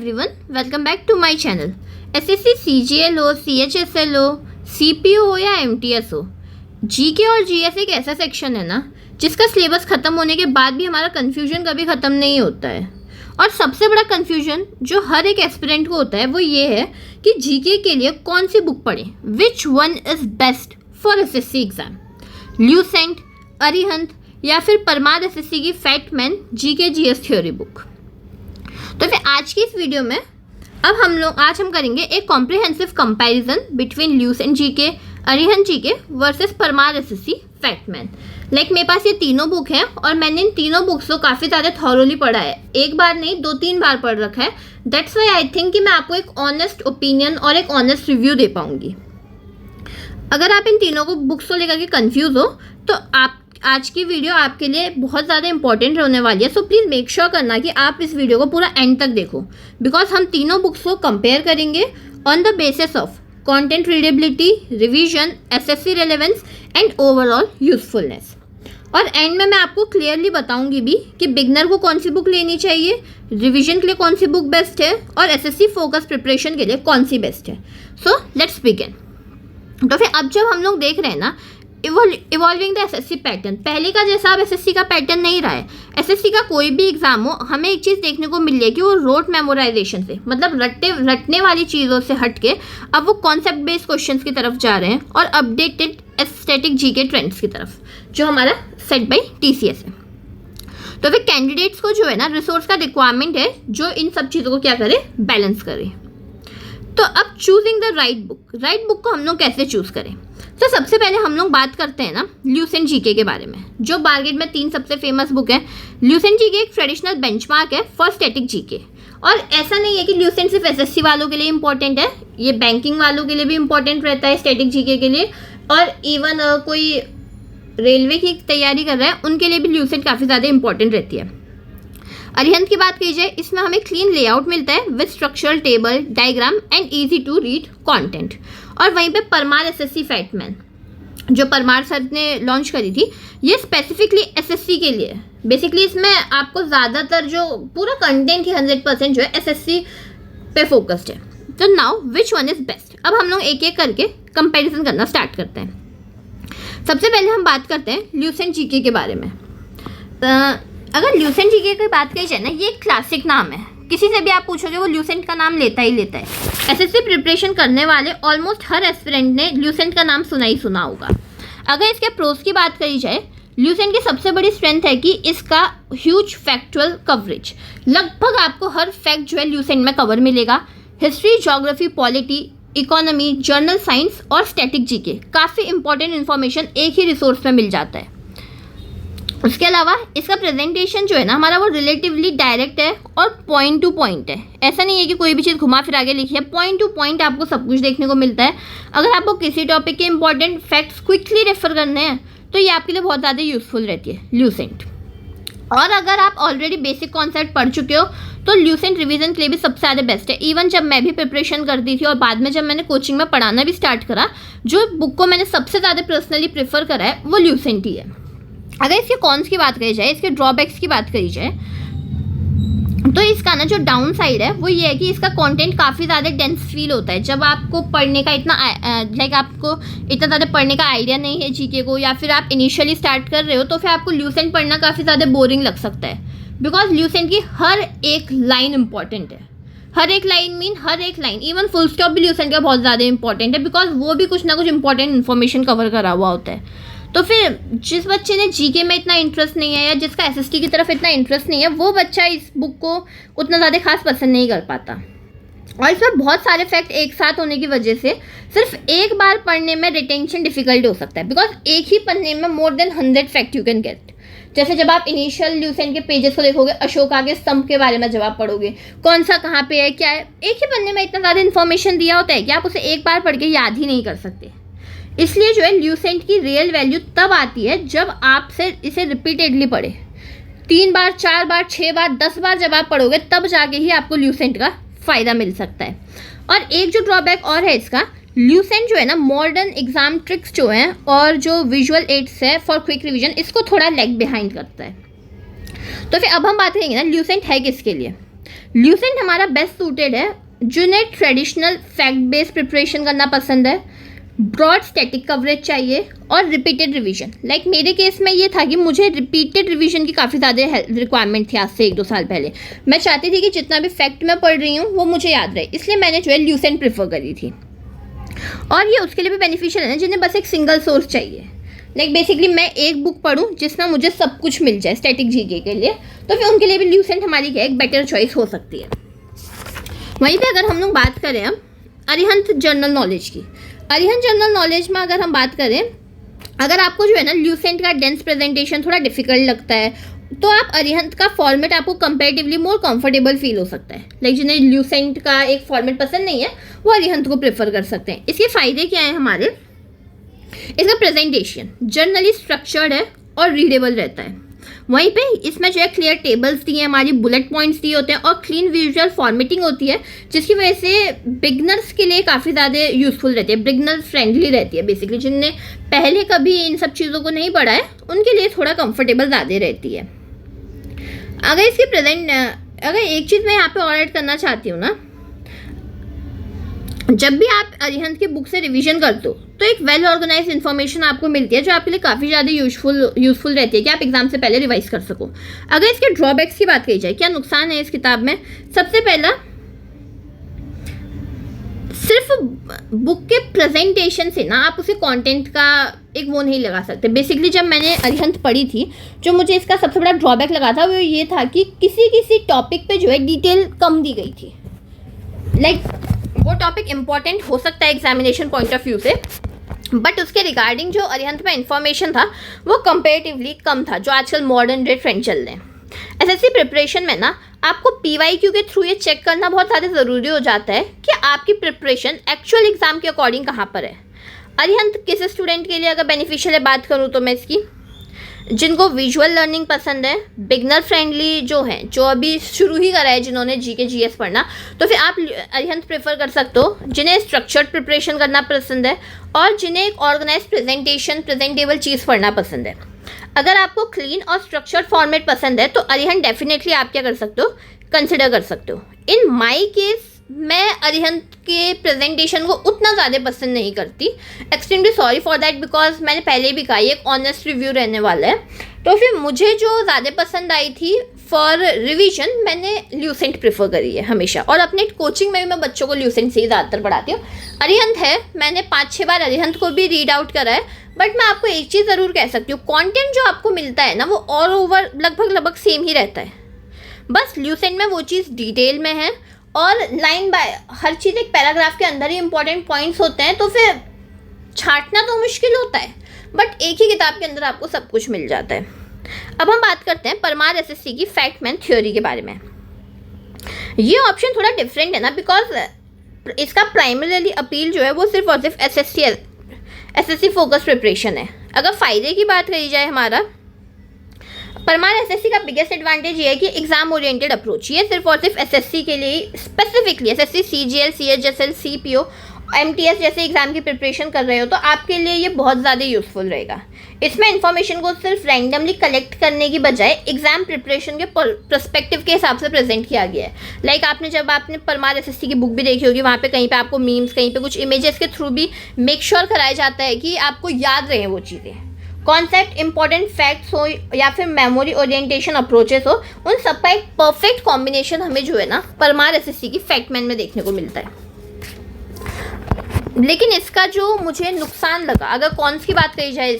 Everyone, welcome back to my channel. SSC CGL हो, CHSL हो, CPO हो या एमटीएस हो, जीके और जीएस एक ऐसा सेक्शन है ना जिसका सिलेबस ख़त्म होने के बाद भी हमारा कन्फ्यूजन कभी ख़त्म नहीं होता है। और सबसे बड़ा कन्फ्यूजन जो हर एक एस्पिरेंट को होता है वो ये है कि जीके के लिए कौन सी बुक पढ़ें, which one is best for SSC exam, Lucent, Arihant या फिर परमार एसएससी की फैक्टमैन जीके जीएस थ्योरी बुक। तो फिर आज की इस वीडियो में आज हम करेंगे एक comprehensive comparison between Lucent GK, Arihant GK versus Parmar SSC Factman. मेरे पास ये तीनों बुक हैं और मैंने इन तीनों बुक्स को काफ़ी ज़्यादा थॉरोली पढ़ा है, एक बार नहीं 2-3 बार पढ़ रखा है। दैट्स वाई आई थिंक कि मैं आपको एक ऑनेस्ट ओपिनियन और एक ऑनेस्ट रिव्यू दे पाऊंगी। अगर आप इन तीनों को बुक्स को लेकर के कन्फ्यूज़ हो तो आज की वीडियो आपके लिए बहुत ज़्यादा इंपॉर्टेंट होने वाली है। सो प्लीज़ मेक श्योर करना कि आप इस वीडियो को पूरा एंड तक देखो, बिकॉज हम तीनों बुक्स को कंपेयर करेंगे on the basis of content readability, revision, SSC relevance and overall usefulness. और एंड में मैं आपको क्लियरली बताऊंगी भी कि बिगनर को कौन सी बुक लेनी चाहिए, रिवीजन के लिए कौन सी बुक बेस्ट है और एसएससी फोकस प्रिपरेशन के लिए कौन सी बेस्ट है। So let's begin. तो फिर अब जब हम लोग देख रहे हैं ना इवॉल्विंग द एसएससी पैटर्न, पहले का जैसा अब एसएससी का पैटर्न नहीं रहा है। एसएससी का कोई भी एग्जाम हो, हमें एक चीज़ देखने को मिल रही है कि वो रोट मेमोराइजेशन से, मतलब रटने वाली चीज़ों से हट के अब वो कॉन्सेप्ट बेस्ड क्वेश्चंस की तरफ जा रहे हैं और अपडेटेड एस्थेटिक जीके ट्रेंड्स की तरफ, जो हमारा सेट बाय टीसीएस है। तो फिर कैंडिडेट्स को जो है ना रिसोर्स का रिक्वायरमेंट है जो इन सब चीज़ों को क्या करे, बैलेंस करे। तो अब चूजिंग द राइट बुक को हम लोग कैसे चूज़ करें। तो सबसे पहले हम लोग बात करते हैं ना ल्यूसेंट जीके के बारे में, जो मार्केट में 3 सबसे फेमस बुक है। ल्यूसेंट जीके एक ट्रेडिशनल बेंचमार्क है फॉर स्टैटिक जीके। और ऐसा नहीं है कि ल्यूसेंट सिर्फ एसएससी वालों के लिए इंपॉर्टेंट है, ये बैंकिंग वालों के लिए भी इंपॉर्टेंट रहता है स्टैटिक जीके के लिए, और इवन कोई रेलवे की तैयारी कर रहा है उनके लिए भी ल्यूसेंट काफ़ी ज़्यादा इंपॉर्टेंट रहती है। अरिहंत की बात की जाए, इसमें हमें क्लीन लेआउट मिलता है with structural table, diagram and easy to read content. और वहीं पे परमार एसएससी फैक्टमैन जो परमार सर ने लॉन्च करी थी, ये स्पेसिफिकली एसएससी के लिए। बेसिकली इसमें आपको ज़्यादातर जो पूरा कंटेंट ही 100% जो है एसएससी पे फोकस्ड है। तो now which one is best. अब हम लोग एक एक करके कंपैरिजन करना स्टार्ट करते हैं। सबसे पहले हम बात करते हैं ल्यूसेंट जीके के बारे में। अगर ल्यूसेंट जीके की बात की जाए ना, ये एक क्लासिक नाम है, किसी से भी आप पूछोगे वो ल्यूसेंट का नाम लेता ही लेता है। एसएससी प्रिपरेशन करने वाले ऑलमोस्ट हर एस्पिरेंट ने ल्यूसेंट का नाम सुना ही सुना होगा। अगर इसके प्रोस की बात करी जाए, ल्यूसेंट की सबसे बड़ी स्ट्रेंथ है कि इसका ह्यूज फैक्चुअल कवरेज, लगभग आपको हर फैक्ट जो है ल्यूसेंट में कवर मिलेगा। History, geography, polity, economy, journal science और स्टैटिक जीके, काफ़ी इंपॉर्टेंट इन्फॉर्मेशन एक ही रिसोर्स में मिल जाता है। उसके अलावा इसका प्रेजेंटेशन जो है ना हमारा, वो रिलेटिवली डायरेक्ट है और पॉइंट टू पॉइंट है। ऐसा नहीं है कि कोई भी चीज़ घुमा फिरा के लिखी है, पॉइंट टू पॉइंट आपको सब कुछ देखने को मिलता है। अगर आपको किसी टॉपिक के इंपॉर्टेंट फैक्ट्स क्विकली रेफर करने हैं तो ये आपके लिए बहुत ज़्यादा यूजफुल रहती है ल्यूसेंट। और अगर आप ऑलरेडी बेसिक कॉन्सेप्ट पढ़ चुके हो तो ल्यूसेंट रिवीजन के लिए भी सबसे ज़्यादा बेस्ट है। इवन जब मैं भी प्रिपरेशन करती थी और बाद में जब मैंने कोचिंग में पढ़ाना भी स्टार्ट करा, जो बुक को मैंने सबसे ज़्यादा पर्सनली प्रेफर करा है वो ल्यूसेंट ही है। अगर इसके कॉन्स की बात करी जाए, इसके ड्रॉबैक्स की बात करी जाए, तो इसका ना जो डाउन साइड है वो ये है कि इसका कंटेंट काफ़ी ज़्यादा डेंस फील होता है। जब आपको पढ़ने का आपको इतना ज़्यादा पढ़ने का आइडिया नहीं है जीके को, या फिर आप इनिशियली स्टार्ट कर रहे हो, तो फिर आपको ल्यूसेंट पढ़ना काफ़ी ज़्यादा बोरिंग लग सकता है। बिकॉज ल्यूसेंट की हर एक लाइन इंपॉर्टेंट है, हर एक लाइन, इवन फुल स्टॉप भी ल्यूसेंट का बहुत ज़्यादा इंपॉर्टेंट है, बिकॉज वो भी कुछ ना कुछ इंपॉर्टेंट इन्फॉर्मेशन कवर करा हुआ होता है। तो फिर जिस बच्चे ने जीके में इतना इंटरेस्ट नहीं है या जिसका एसएसटी की तरफ इतना इंटरेस्ट नहीं है, वो बच्चा इस बुक को उतना ज़्यादा खास पसंद नहीं कर पाता। और इसमें बहुत सारे फैक्ट एक साथ होने की वजह से सिर्फ एक बार पढ़ने में रिटेंशन डिफिकल्ट हो सकता है, बिकॉज एक ही पन्ने में more than 100 fact you can get. जैसे जब आप इनिशियल ल्यूसेंट के पेजेस को देखोगे, अशोका के स्तंभ के बारे में जब आप पढ़ोगे, कौन सा कहाँ पे है, क्या है, एक ही पन्ने में इतना ज़्यादा इन्फॉर्मेशन दिया होता है कि आप उसे एक बार पढ़ के याद ही नहीं कर सकते। इसलिए जो है ल्यूसेंट की रियल वैल्यू तब आती है जब आप इसे रिपीटेडली पढ़े, 3 बार, 4 बार, 6 बार, 10 बार जब आप पढ़ोगे तब जाके ही आपको ल्यूसेंट का फ़ायदा मिल सकता है। और एक जो ड्रॉबैक और है इसका, ल्यूसेंट जो है ना मॉडर्न एग्जाम ट्रिक्स जो हैं और जो विजुअल एड्स है फॉर क्विक रिवीजन, इसको थोड़ा लैग बिहाइंड करता है। तो फिर अब हम बात करेंगे ना ल्यूसेंट है किसके लिए। ल्यूसेंट हमारा बेस्ट सूटेड है जिन्हें ट्रेडिशनल फैक्ट बेस्ड प्रिपरेशन करना पसंद है, ब्रॉड स्टैटिक कवरेज चाहिए और रिपीटेड रिवीजन। लाइक मेरे केस में ये था कि मुझे रिपीटेड रिवीजन की काफ़ी ज़्यादा रिक्वायरमेंट थी आज से 1-2 साल पहले। मैं चाहती थी कि जितना भी फैक्ट मैं पढ़ रही हूँ वो मुझे याद रहे, इसलिए मैंने जो है ल्यूसेंट प्रेफर करी थी। और ये उसके लिए भी बेनिफिशियल है ना जिन्हें बस एक सिंगल सोर्स चाहिए। लाइक बेसिकली मैं एक बुक पढूं जिसमें मुझे सब कुछ मिल जाए स्टैटिक जीके के लिए, तो फिर उनके लिए भी ल्यूसेंट हमारी क्या एक बेटर चॉइस हो सकती है। वहीं पे अगर हम लोग बात करें अब अरिहंत जनरल नॉलेज की, अरिहंत जनरल नॉलेज में अगर हम बात करें, अगर आपको जो है ना ल्यूसेंट का डेंस प्रेजेंटेशन थोड़ा डिफिकल्ट लगता है तो आप अरिहंत का फॉर्मेट आपको कंपेरेटिवली मोर कंफर्टेबल फील हो सकता है। लाइक जिन्हें ल्यूसेंट का एक फॉर्मेट पसंद नहीं है वो अरिहंत को प्रेफर कर सकते हैं। इसके फ़ायदे क्या हैं हमारे, इसका प्रेजेंटेशन जनरली स्ट्रक्चर्ड है और रीडेबल रहता है। वहीं पे इसमें जो है क्लियर टेबल्स दिए हैं, हमारी बुलेट पॉइंट्स दिए होते हैं और क्लीन विजुअल फॉर्मेटिंग होती है, जिसकी वजह से बिगनर्स के लिए काफ़ी ज़्यादा यूज़फुल रहती है, बिगनर फ्रेंडली रहती है। बेसिकली जिनने पहले कभी इन सब चीज़ों को नहीं पढ़ा है उनके लिए थोड़ा कंफर्टेबल ज़्यादा रहती है। अगर एक चीज़ मैं यहाँ पे और ऐड करना चाहती हूँ ना, जब भी आप अरिहंत की बुक से रिवीजन करते हो तो एक वेल ऑर्गेनाइज इन्फॉर्मेशन आपको मिलती है जो आपके लिए काफ़ी ज़्यादा यूजफुल रहती है कि आप एग्जाम से पहले रिवाइज कर सको। अगर इसके ड्रॉबैक्स की बात कही जाए, क्या नुकसान है इस किताब में, सबसे पहला सिर्फ बुक के प्रेजेंटेशन से ना आप उसे कंटेंट का एक वो नहीं लगा सकते। बेसिकली जब मैंने अरिहंत पढ़ी थी, जो मुझे इसका सबसे बड़ा ड्रॉबैक लगा था वो ये था कि किसी टॉपिक पे जो है डिटेल कम दी गई थी। लाइक वो टॉपिक इम्पॉर्टेंट हो सकता है एग्जामिनेशन पॉइंट ऑफ व्यू से, बट उसके रिगार्डिंग जो अरिहंत में इन्फॉर्मेशन था वो कंपेरेटिवली कम था, जो आजकल मॉडर्न डे ट्रेंड चल रहे हैं। एसएससी प्रिपरेशन में ना आपको पीवाईक्यू के थ्रू ये चेक करना बहुत ज़्यादा ज़रूरी हो जाता है कि आपकी प्रिपरेशन एक्चुअल एग्जाम के अकॉर्डिंग कहाँ पर है। अरिहंत किस स्टूडेंट के लिए अगर बेनिफिशियल है बात करूँ तो मैं इसकी, जिनको विजुअल लर्निंग पसंद है, बिगनर फ्रेंडली जो है, जो अभी शुरू ही करा है जिन्होंने जीके जीएस पढ़ना, तो फिर आप अरिहंत प्रेफर कर सकते हो। जिन्हें स्ट्रक्चर्ड प्रिपरेशन करना पसंद है और जिन्हें एक ऑर्गेनाइज प्रेजेंटेबल चीज़ पढ़ना पसंद है। अगर आपको क्लीन और स्ट्रक्चर्ड फॉर्मेट पसंद है तो अरिहंत डेफिनेटली आप क्या कर सकते हो, कंसिडर कर सकते हो। इन माई केस मैं अरिहंत के प्रेजेंटेशन को उतना ज़्यादा पसंद नहीं करती। Extremely sorry for that, because मैंने पहले भी कहा ये एक ऑनेस्ट रिव्यू रहने वाला है। तो फिर मुझे जो ज़्यादा पसंद आई थी फॉर रिवीजन, मैंने ल्यूसेंट प्रेफर करी है हमेशा, और अपने कोचिंग में भी मैं बच्चों को ल्यूसेंट से ही ज़्यादातर पढ़ाती हूँ। अरिहंत है, मैंने 5-6 बार अरिहंत को भी रीड आउट करा है, बट मैं आपको एक चीज़ ज़रूर कह सकती हूँ, कंटेंट जो आपको मिलता है ना वो ऑल ओवर लगभग सेम ही रहता है। बस ल्यूसेंट में वो चीज़ डिटेल में है और लाइन बाय हर चीज़ एक पैराग्राफ के अंदर ही इंपॉर्टेंट पॉइंट्स होते हैं, तो फिर छांटना तो मुश्किल होता है, बट एक ही किताब के अंदर आपको सब कुछ मिल जाता है। अब हम बात करते हैं परमार एसएससी की फैक्ट मैन थ्योरी के बारे में। ये ऑप्शन थोड़ा डिफरेंट है ना, बिकॉज इसका प्राइमरीली अपील जो है वो सिर्फ और सिर्फ एसएससी फोकस प्रिपरेशन है। अगर फ़ायदे की बात करी जाए, हमारा परमार एसएससी का बिगेस्ट एडवांटेज ये है कि एग्जाम ओरिएंटेड अप्रोच, ये सिर्फ और सिर्फ एसएससी के लिए specifically, SSC CGL CHSL CPO MTS जैसे एग्जाम की प्रिपरेशन कर रहे हो तो आपके लिए ये बहुत ज़्यादा यूजफुल रहेगा। इसमें इन्फॉर्मेशन को सिर्फ रैंडमली कलेक्ट करने की बजाय एग्जाम प्रिपरेशन के पर्सपेक्टिव के हिसाब से प्रेजेंट किया गया है। लाइक जब आपने परमार एसएससी की बुक भी देखी होगी, वहाँ पे कहीं पे आपको मीम्स, कहीं पे कुछ इमेजेस के थ्रू भी मेक श्योर कराया जाता है कि आपको याद रहे वो चीज़ें, कॉन्सेप्ट, इंपॉर्टेंट फैक्ट्स हो या फिर मेमोरी ओरिएंटेशन अप्रोचेस हो, उन सब का एक परफेक्ट कॉम्बिनेशन हमें जो है ना परमार एसएससी की फैक्ट मैन में देखने को मिलता है। लेकिन इसका जो मुझे नुकसान लगा, अगर कॉन्स की बात करी जाए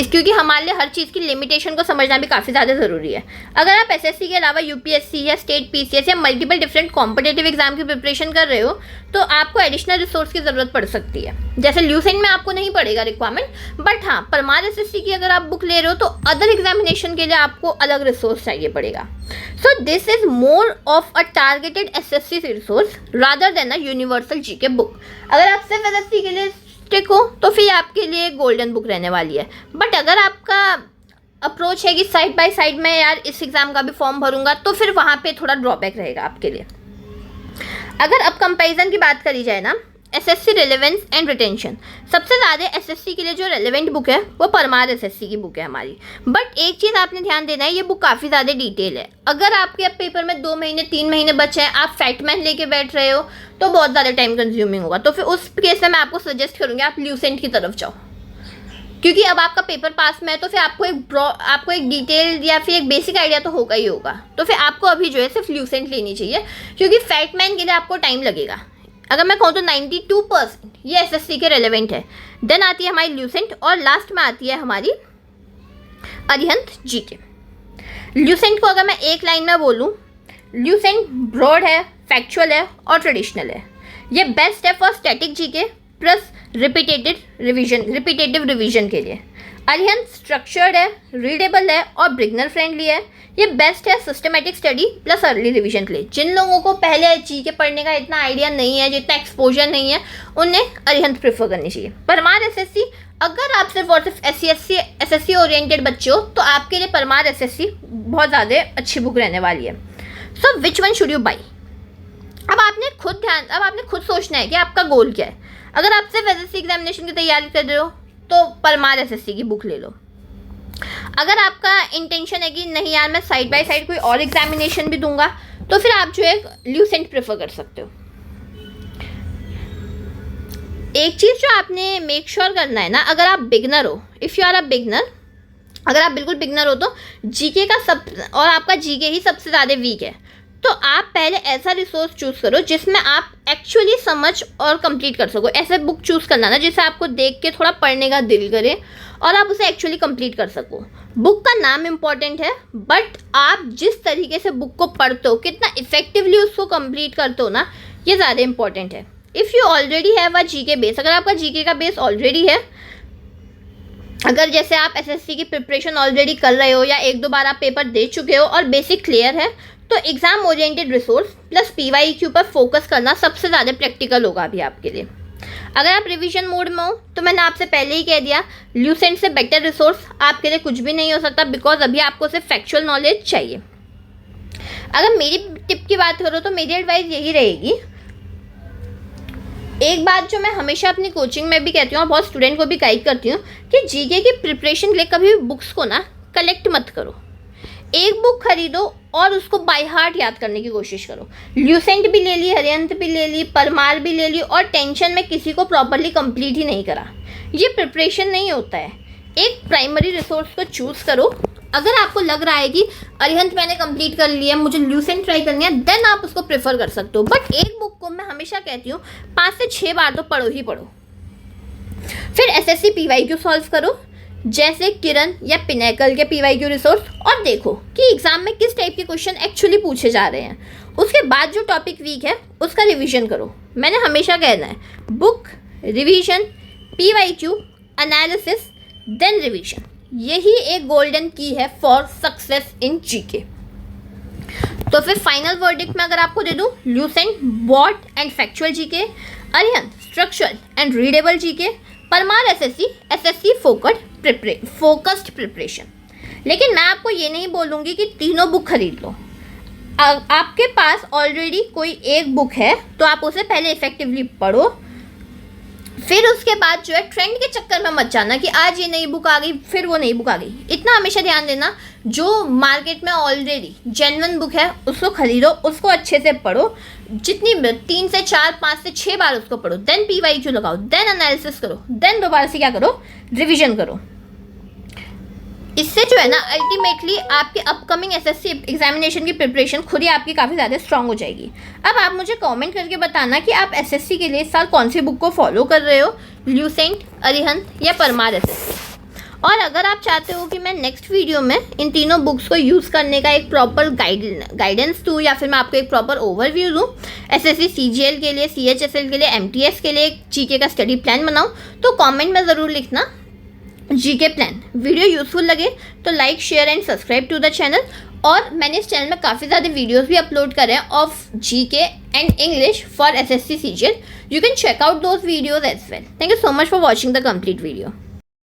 क्योंकि हमारे लिए हर चीज़ की लिमिटेशन को समझना भी काफ़ी ज़्यादा ज़रूरी है। अगर आप एसएससी के अलावा यूपीएससी या स्टेट पीसीएस या मल्टीपल डिफरेंट कॉम्पिटिटिव एग्जाम की प्रिपरेशन कर रहे हो तो आपको एडिशनल रिसोर्स की ज़रूरत पड़ सकती है। जैसे ल्यूसेंट में आपको नहीं पड़ेगा रिक्वायरमेंट, बट हाँ परमार एसएससी की अगर आप बुक ले रहे हो तो अदर एग्जामिनेशन के लिए आपको अलग रिसोर्स चाहिए पड़ेगा। So this is more of a targeted SSC resource rather than a universal GK book. अगर आप सिर्फ एसएससी के लिए स्टिक हो तो फिर आपके लिए गोल्डन बुक रहने वाली है। बट अगर आपका अप्रोच है कि साइड बाय साइड में यार इस एग्ज़ाम का भी फॉर्म भरूंगा, तो फिर वहाँ पे थोड़ा ड्रॉबैक रहेगा आपके लिए। अगर अब कंपैरिजन की बात करी जाए ना, एसएससी रिलेवेंस एंड रिटेंशन। सबसे ज़्यादा एसएससी के लिए जो रेलेवेंट बुक है वो परमार एसएससी की बुक है हमारी। बट एक चीज़ आपने ध्यान देना है, ये बुक काफ़ी ज़्यादा डिटेल है। अगर आपके अब पेपर में 2 महीने 3 महीने बचे हैं, आप फैटमैन लेके बैठ रहे हो तो बहुत ज़्यादा टाइम कंज्यूमिंग होगा। तो फिर उस केस में मैं आपको सजेस्ट करूँगी आप ल्यूसेंट की तरफ जाओ, क्योंकि अब आपका पेपर पास में है तो फिर आपको एक डिटेल या फिर एक बेसिक आइडिया तो होगा ही होगा। तो फिर आपको अभी जो है सिर्फ ल्यूसेंट लेनी चाहिए, क्योंकि फैटमैन के लिए आपको टाइम लगेगा। अगर मैं कहूँ तो 92% ये एसएससी के रेलेवेंट है। देन आती है हमारी ल्यूसेंट और लास्ट में आती है हमारी अरिहंत जीके। ल्यूसेंट को अगर मैं एक लाइन में बोलूँ, ल्यूसेंट ब्रॉड है, फैक्चुअल है और ट्रेडिशनल है। ये बेस्ट है for static GK plus repetitive revision के लिए। अरिहंत स्ट्रक्चर्ड है, रीडेबल है और बिगिनर फ्रेंडली है। ये बेस्ट है systematic study plus early revision के लिए। जिन लोगों को पहले जीके पढ़ने का इतना आइडिया नहीं है, जितना एक्सपोजर नहीं है, उन्हें अरिहंत प्रेफर करनी चाहिए। परमार एसएससी, अगर आप सिर्फ और सिर्फ एसएससी ओरिएंटेड बच्चे हो तो आपके लिए परमार एसएससी बहुत ज़्यादा अच्छी बुक रहने वाली है। So which one should you buy? अब आपने खुद सोचना है कि आपका गोल क्या है। अगर आप सिर्फ एसएससी एग्जामिनेशन की तैयारी कर रहे हो तो परमार एसएससी की बुक ले लो। अगर आपका इंटेंशन है कि नहीं यार मैं साइड बाय साइड कोई और एग्जामिनेशन भी दूंगा, तो फिर आप जो है ल्यूसेंट प्रेफर कर सकते हो। एक चीज़ जो आपने मेक श्योर करना है ना, अगर आप बिगनर हो, if you are a beginner, अगर आप बिल्कुल बिगनर हो तो जीके का और आपका जीके ही सबसे ज़्यादा वीक है, तो आप पहले ऐसा रिसोर्स चूज़ करो जिसमें आप एक्चुअली समझ और कंप्लीट कर सको। ऐसे बुक चूज़ करना ना जिसे आपको देख के थोड़ा पढ़ने का दिल करे और आप उसे एक्चुअली कंप्लीट कर सको। बुक का नाम इम्पॉर्टेंट है, बट आप जिस तरीके से बुक को पढ़ते हो, कितना इफेक्टिवली उसको कंप्लीट करते हो ना, ये ज़्यादा इंपॉर्टेंट है। If you already have a GK base, अगर आपका जीके का बेस ऑलरेडी है, अगर जैसे आप एसएससी की प्रिपरेशन ऑलरेडी कर रहे हो या 1-2 बार आप पेपर दे चुके हो और बेसिक क्लियर है, तो exam oriented resource plus PYQ पर फोकस करना सबसे ज़्यादा प्रैक्टिकल होगा अभी आपके लिए। अगर आप रिवीजन मोड में हो तो मैंने आपसे पहले ही कह दिया, ल्यूसेंट से बेटर रिसोर्स आपके लिए कुछ भी नहीं हो सकता, बिकॉज अभी आपको सिर्फ फैक्चुअल नॉलेज चाहिए। अगर मेरी टिप की बात करो तो मेरी एडवाइस यही रहेगी, एक बात जो मैं हमेशा अपनी कोचिंग में भी कहती हूँ और बहुत स्टूडेंट को भी गाइड करती हूँ कि जीके की प्रिपरेशन के लिए कभी भी बुक्स को ना कलेक्ट मत करो। एक बुक खरीदो और उसको बाय हार्ट याद करने की कोशिश करो। ल्यूसेंट भी ले ली, अरिहंत भी ले ली, परमार भी ले ली और टेंशन में किसी को प्रॉपरली कंप्लीट ही नहीं करा। ये प्रिपरेशन नहीं होता है। एक प्राइमरी रिसोर्स को चूज़ करो। अगर आपको लग रहा है कि अरिहंत मैंने कंप्लीट कर लिया, मुझे ल्यूसेंट ट्राई करनी है, देन आप उसको प्रेफर कर सकते हो। बट एक बुक को मैं हमेशा कहती हूँ 5 से 6 बार तो पढ़ो ही पढ़ो। फिर एसएससी पीवाईक्यू सॉल्व करो, जैसे किरण या पिनेकल के पीवाईक्यू रिसोर्स, और देखो कि एग्जाम में किस टाइप के क्वेश्चन एक्चुअली पूछे जा रहे हैं। उसके बाद जो टॉपिक वीक है उसका रिवीजन करो। मैंने हमेशा कहना है book, revision, PYQ, analysis, then revision, यही एक गोल्डन की है फॉर सक्सेस इन जीके। तो फिर फाइनल वर्डिक्ट में अगर आपको दे दूं, Lucent broad and factual GK, Arihant structural and readable GK, Parmar SSC focused preparation. लेकिन मैं आपको ये नहीं बोलूँगी कि तीनों बुक खरीद लो। आपके पास ऑलरेडी कोई एक बुक है तो आप उसे पहले इफेक्टिवली पढ़ो, फिर उसके बाद जो है ट्रेंड के चक्कर में मत जाना कि आज ये नई बुक आ गई फिर वो नई बुक आ गई। इतना हमेशा ध्यान देना, जो मार्केट में ऑलरेडी जेन्युइन बुक है उसको खरीदो, उसको अच्छे से पढ़ो, जितनी 3 से 4, 5 से 6 बार उसको पढ़ो, देन पीवाईक्यू लगाओ, देन एनालिसिस करो, देन दोबारा से क्या करो, रिविजन करो। इससे जो है ना अल्टीमेटली आपके अपकमिंग एसएससी एग्जामिनेशन की प्रिपरेशन खुद ही आपकी काफ़ी ज़्यादा स्ट्रांग हो जाएगी। अब आप मुझे कमेंट करके बताना कि आप एसएससी के लिए इस साल कौन सी बुक को फॉलो कर रहे हो, ल्यूसेंट, अरिहंत या परमार एसएससी। और अगर आप चाहते हो कि मैं नेक्स्ट वीडियो में इन तीनों बुक्स को यूज़ करने का एक प्रॉपर गाइडेंस दूँ या फिर मैं आपको एक प्रॉपर ओवरव्यू दूँ, एसएससी सीजीएल के लिए, सीएचएसएल के लिए, एमटीएस के लिए एक जीके का स्टडी प्लान बनाऊँ, तो कमेंट में ज़रूर लिखना जीके प्लान। वीडियो यूजफुल लगे तो like, share and subscribe to the channel. और मैंने इस चैनल में काफ़ी ज़्यादा वीडियोस भी अपलोड करे हैं of GK and English for SSC CGL. You can check out those videos as well. Thank you so much for watching the complete video.